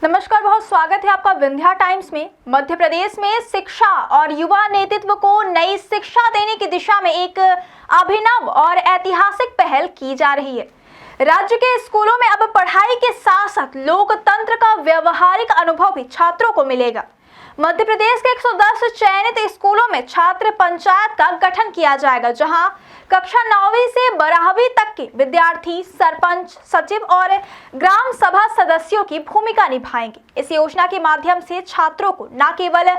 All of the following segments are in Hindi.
नमस्कार, बहुत स्वागत है आपका विंध्या टाइम्स में। मध्य प्रदेश में शिक्षा और युवा नेतृत्व को नई शिक्षा देने की दिशा में एक अभिनव और ऐतिहासिक पहल की जा रही है। राज्य के स्कूलों में अब पढ़ाई के साथ साथ लोकतंत्र का व्यवहारिक अनुभव भी छात्रों को मिलेगा। मध्य प्रदेश के 110 चयनित स्कूलों में छात्र पंचायत का गठन किया जाएगा, जहां कक्षा 9वीं से 12वीं तक के विद्यार्थी सरपंच, सचिव और ग्राम सभा सदस्यों की भूमिका निभाएंगे। इस योजना के माध्यम से छात्रों को न केवल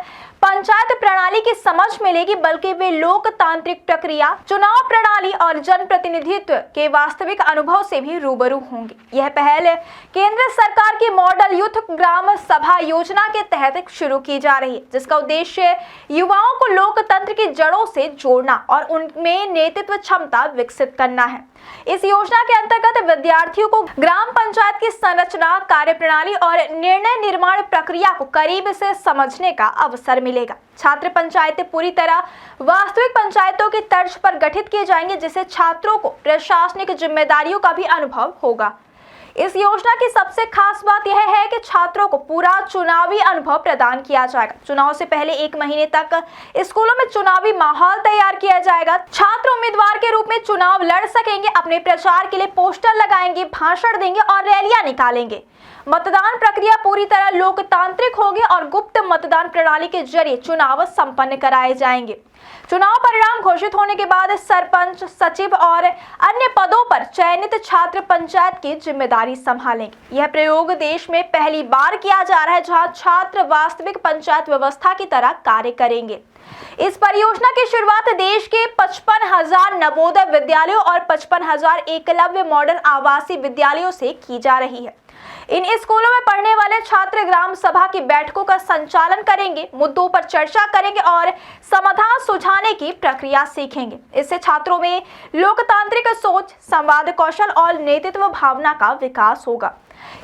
पंचायत प्रणाली की समझ मिलेगी, बल्कि वे लोकतांत्रिक प्रक्रिया, चुनाव प्रणाली और जनप्रतिनिधित्व के वास्तविक अनुभव से भी रूबरू होंगे। यह पहल केंद्र सरकार की मॉडल यूथ ग्राम सभा योजना के तहत शुरू की जा रही है, जिसका उद्देश्य युवाओं को लोकतंत्र की जड़ों से जोड़ना और उनमें नेतृत्व क्षमता विकसित करना है। इस योजना के अंतर्गत विद्यार्थियों को ग्राम पंचायत की संरचना, कार्यप्रणाली और निर्णय निर्माण प्रक्रिया को करीब से समझने का अवसर मिलेगा। छात्र पंचायतें पूरी तरह वास्तविक पंचायतों की तर्ज पर गठित किए जाएंगे, जिससे छात्रों को प्रशासनिक जिम्मेदारियों का भी अनुभव होगा। इस योजना की सबसे खास बात यह है कि छात्रों को पूरा चुनावी अनुभव प्रदान किया जाएगा। चुनाव से पहले 1 महीने तक स्कूलों में चुनावी माहौल तैयार किया जाएगा। छात्र उम्मीदवार के रूप में चुनाव लड़ सकेंगे, अपने प्रचार के लिए पोस्टर लगाएंगे, भाषण देंगे और रैलियां निकालेंगे। मतदान प्रक्रिया पूरी तरह लोकतांत्रिक होगी और गुप्त मतदान प्रणाली के जरिए चुनाव संपन्न कराए जाएंगे। चुनाव परिणाम घोषित होने के बाद सरपंच, सचिव और अन्य पदों पर चयनित छात्र पंचायत की जिम्मेदारी संभालेंगे। यह प्रयोग देश में पहली बार किया जा रहा है, जहां छात्र वास्तविक पंचायत व्यवस्था की तरह कार्य करेंगे। इस परियोजना की शुरुआत देश के 55,000 नवोदय विद्यालयों और 55,000 एकलव्य मॉडर्न आवासीय विद्यालयों से की जा रही है। इन स्कूलों में पढ़ने वाले छात्र ग्राम सभा की बैठकों का संचालन करेंगे, मुद्दों पर चर्चा करेंगे और समाधान सुझाने की प्रक्रिया सीखेंगे। इससे छात्रों में लोकतांत्रिक सोच, संवाद कौशल और नेतृत्व भावना का विकास होगा।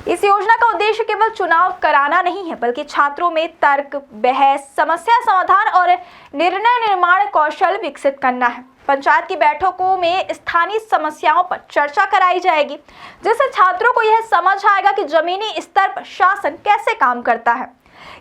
इस योजना का उद्देश्य केवल चुनाव कराना नहीं है, बल्कि छात्रों में तर्क, बहस, समस्या समाधान और निर्णय निर्माण कौशल विकसित करना है। पंचायत की बैठकों में स्थानीय समस्याओं पर चर्चा कराई जाएगी, जिससे छात्रों को यह समझ आएगा कि जमीनी स्तर पर शासन कैसे काम करता है।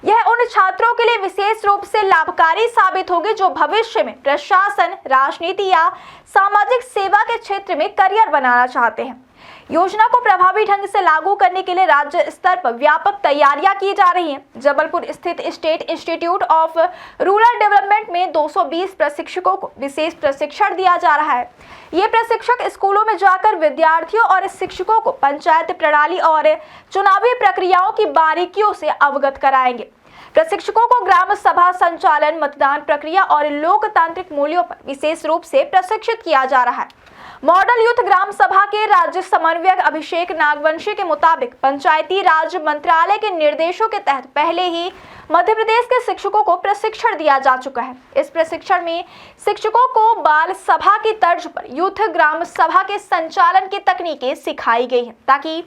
यह उन छात्रों के लिए विशेष रूप से लाभकारी साबित होगी जो भविष्य में प्रशासन, राजनीति या सामाजिक सेवा के क्षेत्र में करियर बनाना चाहते हैं। योजना को प्रभावी ढंग से लागू करने के लिए राज्य स्तर पर व्यापक तैयारियां की जा रही हैं। जबलपुर स्थित state institute of rural development में 220 प्रशिक्षकों को विशेष प्रशिक्षण दिया जा रहा है। ये प्रशिक्षक स्कूलों में जाकर विद्यार्थियों और शिक्षकों को पंचायत प्रणाली और चुनावी प्रक्रियाओं की बारीकियों से अवगत कराएंगे। प्रशिक्षकों को ग्राम सभा संचालन, मतदान प्रक्रिया और लोकतांत्रिक मूल्यों पर विशेष रूप से प्रशिक्षित किया जा रहा है। मॉडल यूथ ग्राम सभा के राज्य समन्वयक अभिषेक नागवंशी के मुताबिक पंचायती राज मंत्रालय के निर्देशों के तहत पहले ही मध्य प्रदेश के शिक्षकों को प्रशिक्षण दिया जा चुका है। इस प्रशिक्षण में शिक्षकों को बाल सभा की तर्ज पर यूथ ग्राम सभा के संचालन की तकनीकें सिखाई गई हैं, ताकि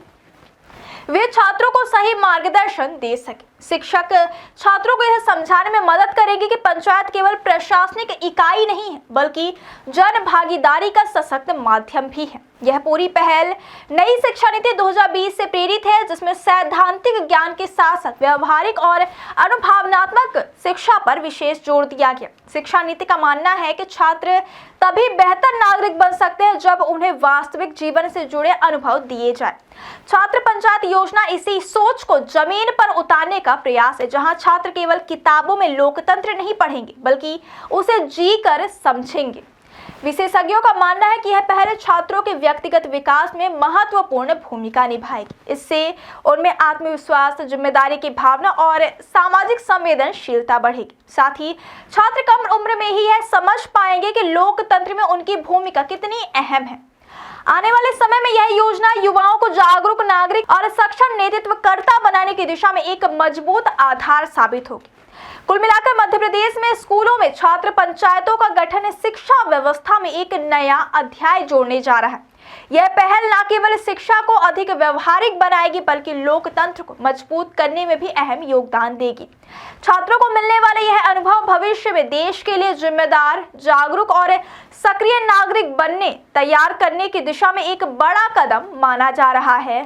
वे छात्रों को सही मार्गदर्शन दे सके। शिक्षक छात्रों को यह समझाने में मदद करेंगे कि पंचायत केवल प्रशासनिक इकाई नहीं है, बल्कि जन भागीदारी का सशक्त माध्यम भी है। यह पूरी पहल नई शिक्षा नीति 2020 से प्रेरित है, जिसमें सैद्धांतिक ज्ञान के साथ साथ व्यवहारिक और अनुभवनात्मक शिक्षा पर विशेष जोर दिया गया। शिक्षा नीति का मानना है कि छात्र तभी बेहतर नागरिक बन सकते हैं जब उन्हें वास्तविक जीवन से जुड़े अनुभव दिए जाए। छात्र पंचायत योजना इसी सोच को जमीन पर उतारने का प्रयास है, जहां छात्र केवल किताबों में लोकतंत्र नहीं पढ़ेंगे, बल्कि उसे जी कर समझेंगे। विशेषज्ञों का मानना है कि यह पहले छात्रों के व्यक्तिगत विकास में महत्वपूर्ण भूमिका निभाएगी। इससे उनमें आत्मविश्वास, जिम्मेदारी की भावना और सामाजिक संवेदनशीलता बढ़ेगी। साथ ही छात्र कम उम्र में ही यह समझ पाएंगे कि लोकतंत्र में उनकी भूमिका कितनी अहम है। आने वाले समय में यह योजना युवाओं को जागरूक नागरिक और सक्षम नेतृत्वकर्ता बनाने की दिशा में एक मजबूत आधार साबित होगी। कुल मिलाकर मध्य प्रदेश में स्कूलों में छात्र पंचायतों का गठन शिक्षा व्यवस्था में एक नया अध्याय जोड़ने जा रहा है। यह पहल न केवल शिक्षा को अधिक व्यवहारिक बनाएगी, बल्कि लोकतंत्र को मजबूत करने में भी अहम योगदान देगी। छात्रों को मिलने वाले यह अनुभव भविष्य में देश के लिए जिम्मेदार, जागरूक और सक्रिय नागरिक बनने तैयार करने की दिशा में एक बड़ा कदम माना जा रहा है।